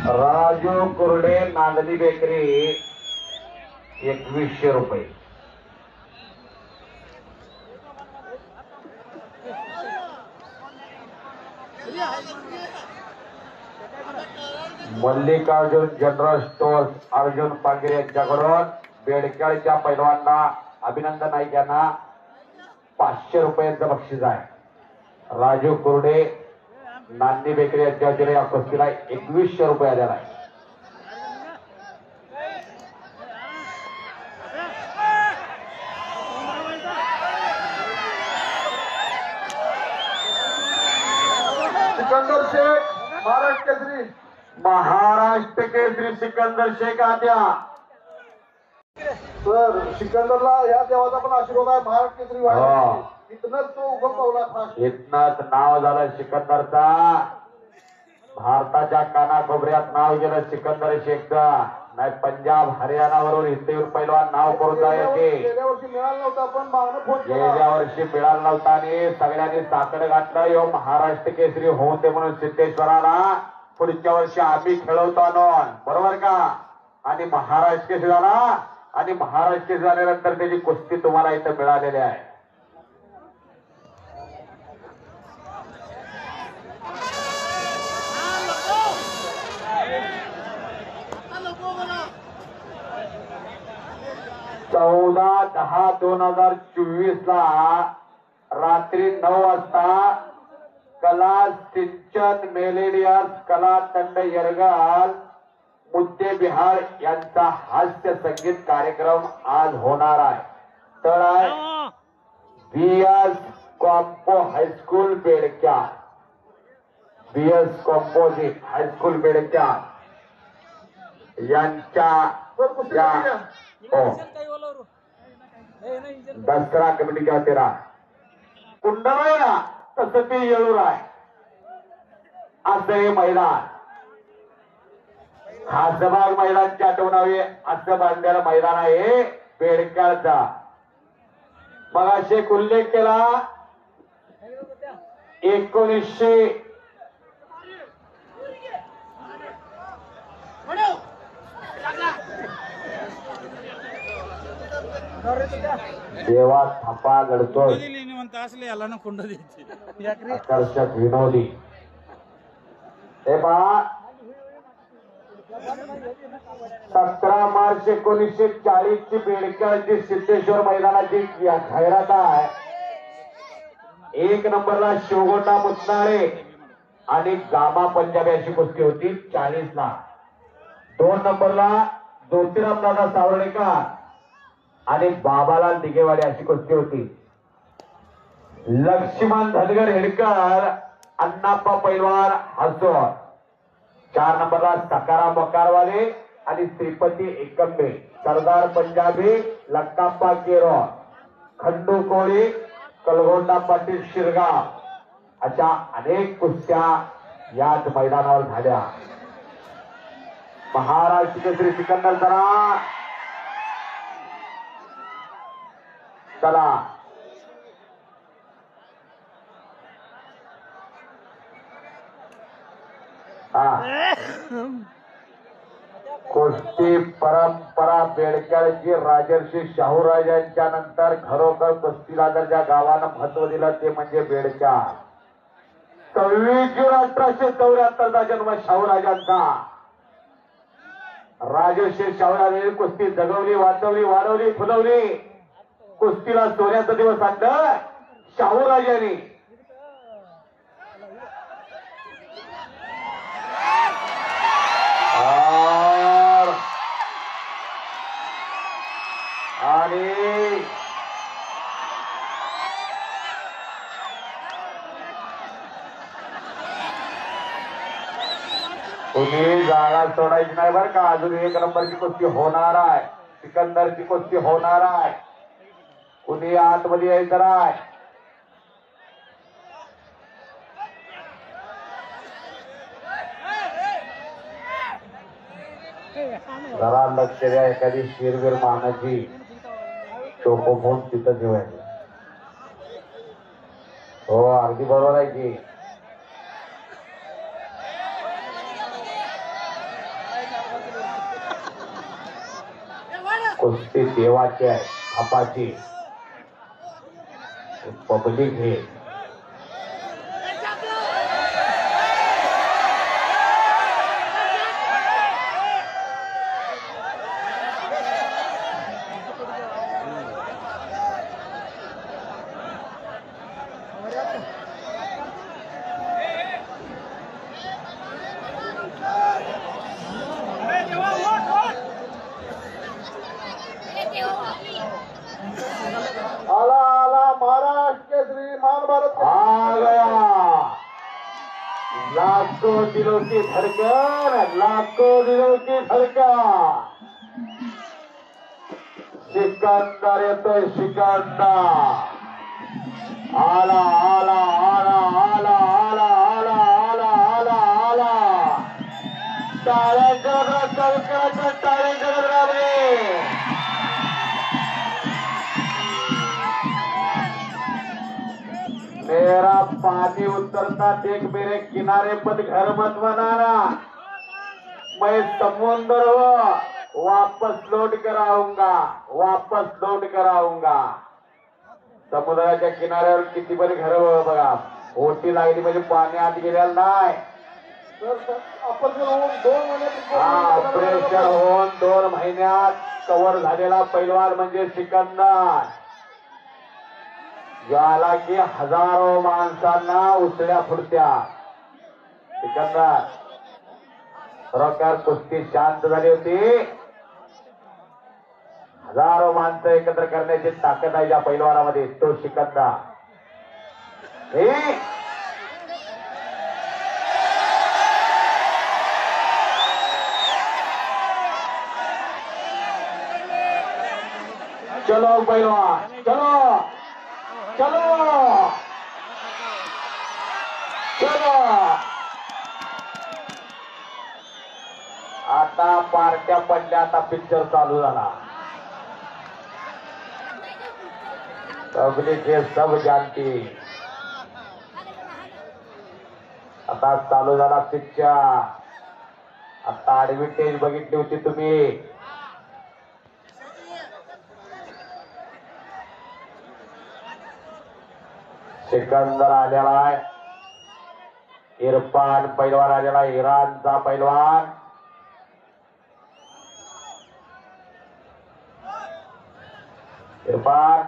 Raju कुर्डे नांदली bakery 2100 रुपये. Mallikarjun general stores Arjun Pangare यांच्याकडून बेडक्याळच्या पैलवांना अभिनंदन नाईक यांना 500 रुपयांचं बक्षीस आहे. राजू कुर्डे नांदी बेकरी यांच्या वतीने या कुस्तीला 2100 रुपये आलेला आहे. सिकंदर शेख महाराष्ट्र केसरी. महाराष्ट्र केसरी सिकंदर शेख आद्या. सर सिकंदरला या देवाचा पण आशीर्वाद आहे. महाराष्ट्र केसरी व्हायला इथनच तो उभं पावला. इथनच नाव झालं सिकंदरचा. भारताच्या कानाकोपऱ्यात नाव गेलं सिकंदर शेखचा. नाही पंजाब हरियाणावरून इथे पैलवान नाव करून जायचे. गेल्या वर्षी मिळालं नव्हतं पण मागणं फोन गेल्या वर्षी मिळालं नव्हता आणि सगळ्यांनी साकडं घातलं. यो महाराष्ट्र केसरी होऊन दे म्हणून सिद्धेश्वराला पुढच्या वर्षी आम्ही खेळवतो आणून. बरोबर का? आणि महाराष्ट्र केसरी झाला आणि महाराष्ट्र केसरी झाल्यानंतर त्याची कुस्ती तुम्हाला इथं मिळालेली आहे. चौदा 10/2024 ला रात्री 9 वाजता कला सिंचन मेलेडियस कला तंड यरगाल मुद्दे बिहार यांचा हास्य संगीत कार्यक्रम आज होणार आहे. तर आहे BS compo high school Bedkya. BS composite high school Bedkya यांच्या दसरा कमिटीच्या तेरा कुंडला तसं ते येळूर आहे. असं हे मैदान खासबाग मैदानची आठवणावे असं बांधलेलं मैदान आहे बेडक्याचा. मग असे उल्लेख केला 1900 देवा थापा घडतो आकर्षक विनोदी. हे पहा 17 मार्च 1940 ची बेडक्याळची सिद्धेश्वर मैदानाची जाहिरात आहे. 1 नंबरला शिवगोंडा मुतनाळे आणि गामा पंजाबी अशी कुस्ती होती 40 ला. 2 नंबरला ज्योतिराम दादा सावर्डेकर आणि बाबालाल दिगेवाडे अशी कुस्ती होती. लक्ष्मण धनगर हेडकर अण्णाप्पा पैलवान हसोर. 4 नंबरला सकाराम बकारवाले आणि श्रीपती एकंबे. सरदार पंजाबी लक्काप्पा केरो खंडू कोळी कलगोंडा पाटील शिरगाव अशा अनेक कुस्त्या याच मैदानावर झाल्या. महाराष्ट्र केसरी सिकंदर जरा चला कुस्ती परंपरा बेडक्याळची राजर्षी शाहूराजांच्या नंतर खरोखर कुस्तीला जर ज्या गावानं महत्व दिलं ते म्हणजे बेडक्याळ. 26 जून 1874 जन्म शाहूराजांचा. राजर्षी शाहूराजांनी कुस्ती जगवली, वाचवली, वाढवली, फुलवली. कुस्तीला सोन्याचा दिवस आणलं शाहूराजांनी. आणि तुम्ही जागा सोडायची नाही बरं का. अजून 1 नंबरची कुस्ती होणार आहे. सिकंदरची कुस्ती होणार आहे. कुणी आतमध्ये यायचं नाही. जरा लक्ष द्या. एखादी शिरवीर मानाची टोकोफोन तिथं ठेवायचं. हो अगदी बरोबर आहे की कुस्ती देवाची आहे, थापाची. पब्लिक हे आला आला महाराष्ट्र केसरी मान भारत आ गया. लाखों दिलों की धड़कन, लाखों दिलों की धड़कन. सिकंदर येतोय, सिकंदर. आला आला आला आला आला आला आला आला आला. टाळ्यांच्या गजरात कौतुकाच्या टाळ्यांच्या गजरामध्ये मेरा पानी उतरता देख मेरे किनारे पर घर मत बनाना. मैं समुद्र हो वापस लौट कर आऊंगा, वापस लौट कर आऊंगा. समुद्राच्या किनाऱ्यावर किती पण घर बघा, ओटी लागली म्हणजे पाणी आत गेलेलं नाही. आपण होऊन 2 महिने ऑपरेशन होऊन 2 महिन्यात कव्हर झालेला पैलवान म्हणजे सिकंदर. ज्याला की हजारो माणसांना उचल्या फुटत्या. सिकंदर खरोखर कुस्ती शांत झाली होती. हजारो माणसं एकत्र करण्याची ताकद आहे या पैलवानामध्ये, तो सिकंदर. चलो पैलवान, चलो चलो चलो. आता पार्ट्या पडल्या, आता पिक्चर चालू झाला. पब्लिक हे सब जानती. आता चालू झाला पिक्चर. आता ऍडव्हर्टाईज बघितली होती तुम्ही. सिकंदर आलेला आहे. इरफान पैलवान आलेला, इराणचा पैलवान. इरफान